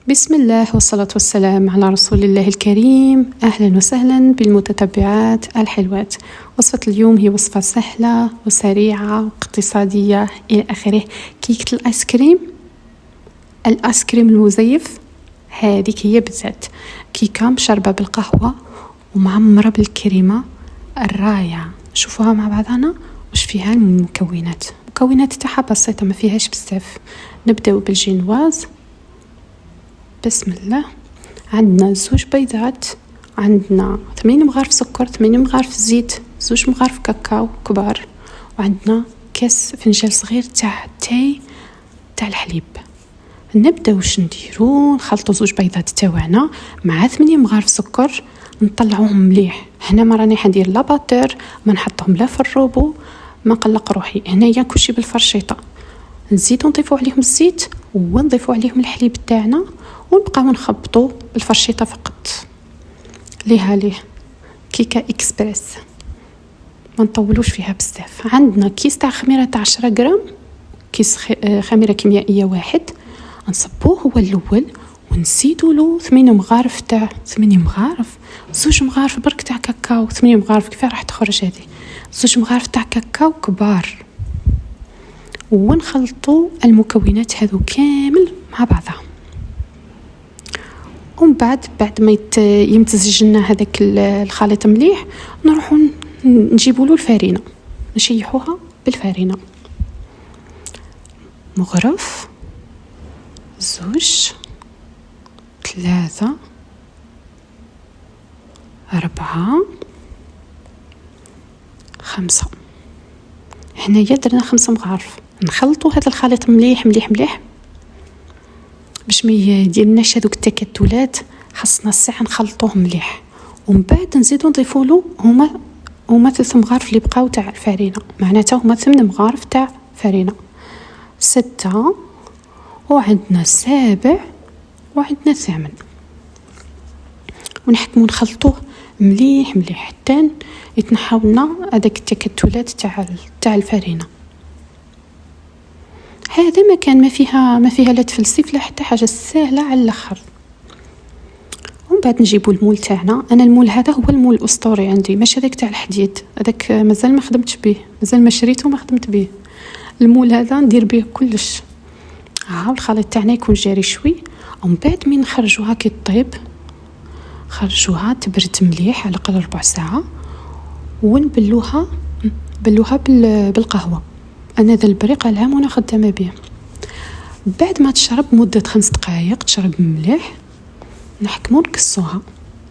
بسم الله والصلاة والسلام على رسول الله الكريم. أهلا وسهلا بالمتتبعات الحلوات. وصفة اليوم هي وصفة سهلة وسريعة واقتصادية إلى آخره. كيكة الآيس كريم، الآيس كريم المزيف، هذيك هي بالذات كيكة مشربة بالقهوة ومعمرة بالكريمة الرائعة. شوفوها مع بعضنا وش فيها المكونات. المكونات تاعها بسيطة، ما فيهاش بزاف. نبداو بالجينواز. بسم الله. عندنا 2 بيضات، عندنا 8 مغارف سكر، 8 مغارف زيت، 2 مغارف كاكاو كبار، وعندنا كاس فنجان صغير تاع تاي تاع الحليب. نبدا واش نديرو، نخلطوا 2 بيضات تاعنا مع 8 مغارف سكر، نطلعوهم مليح. هنا ما راني حندير لا باتور، ما نحطهم لا في الروبو، ما نقلق روحي. هنايا كلشي بالفرشيطه. نزيدو نضيفو عليهم الزيت ونضيفو عليهم الحليب تاعنا ونبقاو نخبطوا الفرشيطه فقط. ليه كيكه اكسبريس، ما نطولوش فيها بزاف. عندنا كيس تاع خميره تاع 10 غرام، كيس خميره كيميائيه واحد، نصبوه هو الاول ونزيدوا له 8 مغارف تاع 8 مغارف 2 مغارف برك تاع كاكاو. 8 مغارف كيف راح تخرج هذه؟ 2 مغارف تاع كاكاو كبار. ونخلطوا المكونات هذو كامل مع بعضها. ومن بعد ما يمتزج لنا هذاك الخليط مليح، نروحوا نجيبوا له الفارينه، نشيحوها بالفارينه. مغرف 2 3 4 5. هنايا درنا 5 مغارف. نخلطوا هذا الخليط مليح مليح مليح باش ما يديرناش هذوك التكتلات. خاصنا الساعه نخلطوه مليح، ومن بعد نزيدو نضيفوا له هما 3 مغارف اللي بقاو تاع الفارينه، معناتها هما 8 مغارف تاع فرينه. 6 وعندنا 7 وعندنا 8. ونحكموا نخلطوه مليح مليح حتى يتنحاو لنا هذاك التكتلات تاع الفارينه. هذا ما فيها لا تفلسف لا حتى حاجه، سهله على الاخر. ومن بعد نجيبوا المول تاعنا. انا المول هذا هو المول الاسطوري عندي، ماشي هذاك تاع الحديد، هذاك مازال ما خدمتش به، مازال ما شريته ما خدمت به. المول هذا ندير به كلش. الخليط تاعنا يكون جاري شوي، ومن بعد من نخرجوها كي طيب، خرجوها تبرد مليح على الاقل 4 ساعه، ونبلوها بالقهوه. انا ذا البريق العام وانا خدامه به. بعد ما تشرب مده 5 دقائق تشرب مليح، نحكموا نكسوها.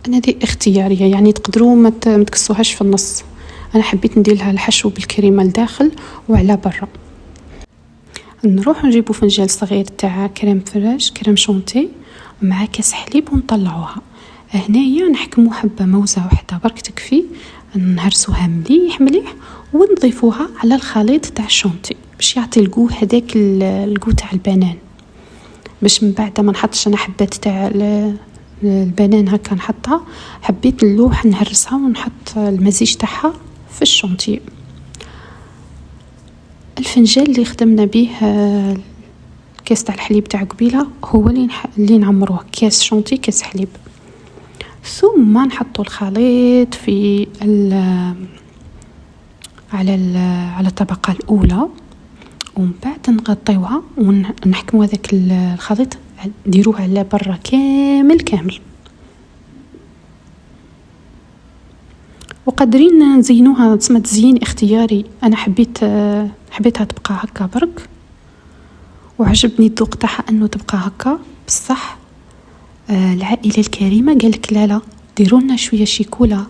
انا دي اختياريه، يعني تقدروا ما تكسوهاش في النص. انا حبيت ندير لها الحشو بالكريمه لداخل وعلى برا. نروح نجيبوا فنجان صغير تاع كريم فريش، كريم شونتي، مع كاس حليب ونطلعوها. هنايا نحكموا حبه موزه واحده برك تكفي، نهرسوها مليح مليح ونضيفوها على الخليط تاع الشونتي باش يعطي الجو هذاك الجو تاع البنان. باش من بعد ما نحطش انا حبات تاع البنان هكا نحطها، حبيت نلوح نهرسها ونحط المزيج تاعها في الشونتي. الفنجان اللي خدمنا به الكاس تاع الحليب تاع قبيله هو اللي نعمروه كاس شونتي كاس حليب. ثم نحطوا الخليط في على الطبقه الاولى، ومن بعد نغطيوها ونحكموا هذاك الخليط نديروه على برا كامل. وقادرين نزينوها، تسمى تزيين اختياري. انا حبيتها تبقى هكا برك، وعجبني الذوق تاعها انه تبقى هكا بصح. العائله الكريمه قالك لا ديروا لنا شويه شيكولا،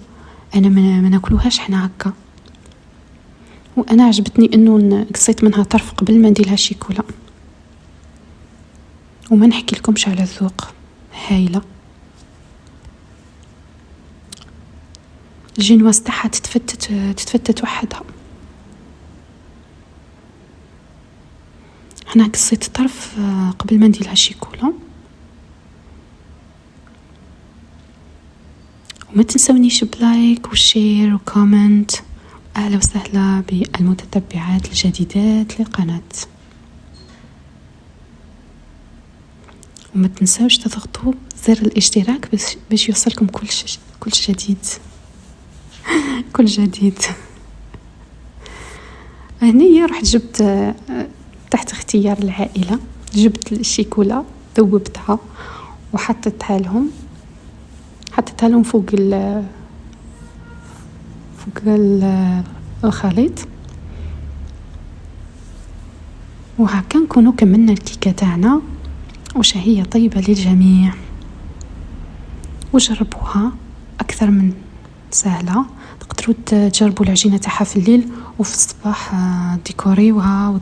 انا ما ناكلوهاش حنا هكا. وانا عجبتني انه قصيت منها طرف قبل ما نديرها شيكولا. وما نحكي لكمش على الذوق، هايله. الجينواز تاعها تتفتت وحدها. انا قصيت طرف قبل ما نديرها شيكولا. وما تنسونيش بلايك وشير وكومنت. أهلا وسهلا بالمتتبعات الجديدات للقناة. وما تنساوش تضغطوا زر الاشتراك باش يوصلكم كل جديد. كل جديد. هني رحت جبت تحت اختيار العائلة، جبت الشيكولا ذوبتها وحطيتها لهم فوق الخليط. وهكا نكونوا كملنا الكيكة تاعنا وشهية طيبة للجميع. وجربوها أكثر من سهلة. تقدروا تجربوا العجينة تاعها في الليل وفي الصباح ديكوريوها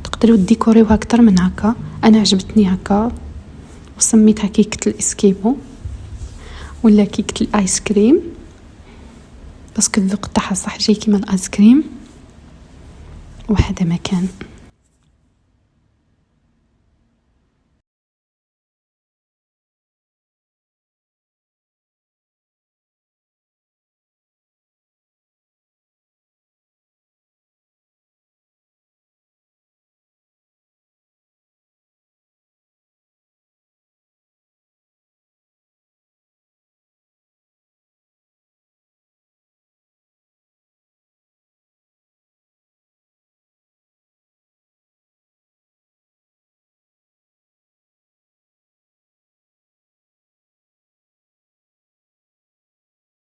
تقدروا ديكوريوها أكثر من هكا. أنا عجبتني هكا وسميتها كيكة الإسكيمو ولا كيكة الآيس كريم، بس الذوق تاعها صح جاي كيما الآيس كريم. وهذا مكان